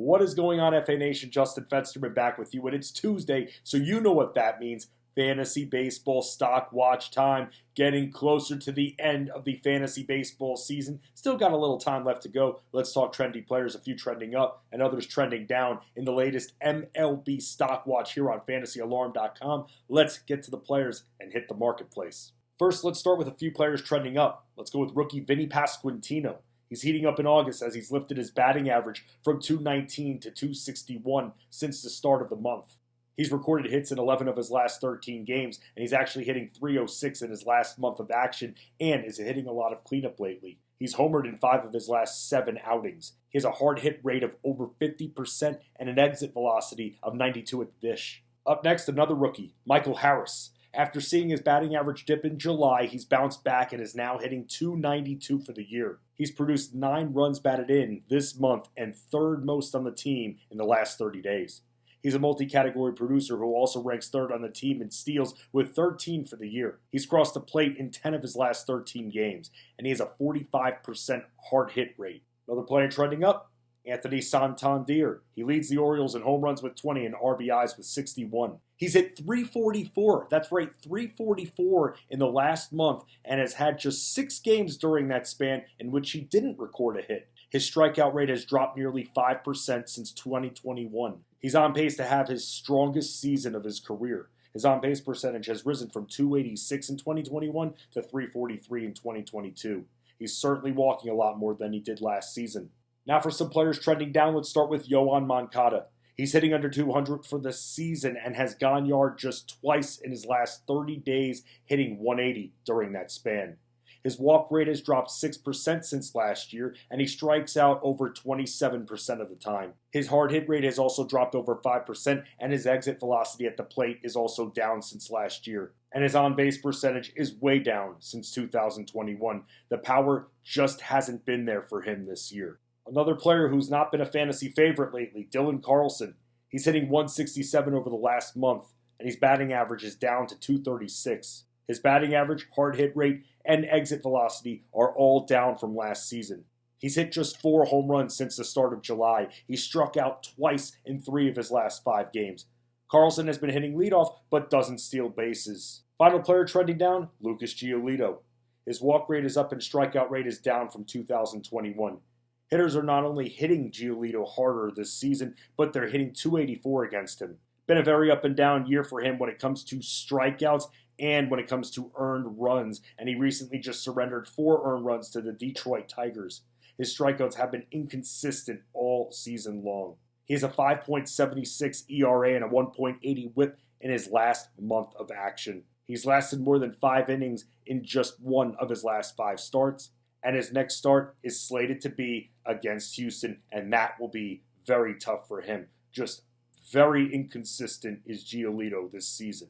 What is going on, FA Nation? Justin Fensterman back with you, and it's Tuesday, so you know what that means. Fantasy baseball stock watch time, getting closer to the end of the fantasy baseball season. Still got a little time left to go. Let's talk trendy players, a few trending up and others trending down in the latest MLB stock watch here on fantasyalarm.com. Let's get to the players and hit the marketplace. First, let's start with a few players trending up. Let's go with rookie Vinnie Pasquantino. He's heating up in August as he's lifted his batting average from 219 to 261 since the start of the month. He's recorded hits in 11 of his last 13 games, and he's actually hitting 306 in his last month of action and is hitting a lot of cleanup lately. He's homered in 5 of his last 7 outings. He has a hard hit rate of over 50% and an exit velocity of 92 at the dish. Up next, another rookie, Michael Harris. After seeing his batting average dip in July, he's bounced back and is now hitting 292 for the year. He's produced 9 runs batted in this month and third most on the team in the last 30 days. He's a multi-category producer who also ranks third on the team in steals with 13 for the year. He's crossed the plate in 10 of his last 13 games, and he has a 45% hard hit rate. Another player trending up, Anthony Santander. He leads the Orioles in home runs with 20 and RBIs with 61. He's hit 344, that's right, 344 in the last month, and has had just 6 games during that span in which he didn't record a hit. His strikeout rate has dropped nearly 5% since 2021. He's on pace to have his strongest season of his career. His on-base percentage has risen from 286 in 2021 to 343 in 2022. He's certainly walking a lot more than he did last season. Now for some players trending down, let's start with Yoan Moncada. He's hitting under 200 for the season and has gone yard just twice in his last 30 days, hitting 180 during that span. His walk rate has dropped 6% since last year, and he strikes out over 27% of the time. His hard hit rate has also dropped over 5%, and his exit velocity at the plate is also down since last year. And his on-base percentage is way down since 2021. The power just hasn't been there for him this year. Another player who's not been a fantasy favorite lately, Carlson. He's hitting 167 over the last month, and his batting average is down to 236. His batting average, hard hit rate, and exit velocity are all down from last season. He's hit just 4 home runs since the start of July. He struck out twice in 3 of his last 5 games. Carlson has been hitting leadoff, but doesn't steal bases. Final player trending down, Giolito. His walk rate is up and strikeout rate is down from 2021. Hitters are not only hitting Giolito harder this season, but they're hitting 284 against him. Been a very up and down year for him when it comes to strikeouts and when it comes to earned runs, and he recently just surrendered 4 earned runs to the Detroit Tigers. His strikeouts have been inconsistent all season long. He has a 5.76 ERA and a 1.80 WHIP in his last month of action. He's lasted more than 5 innings in just 1 of his last 5 starts, and his next start is slated to be against Houston, and that will be very tough for him. Just very inconsistent is Giolito this season.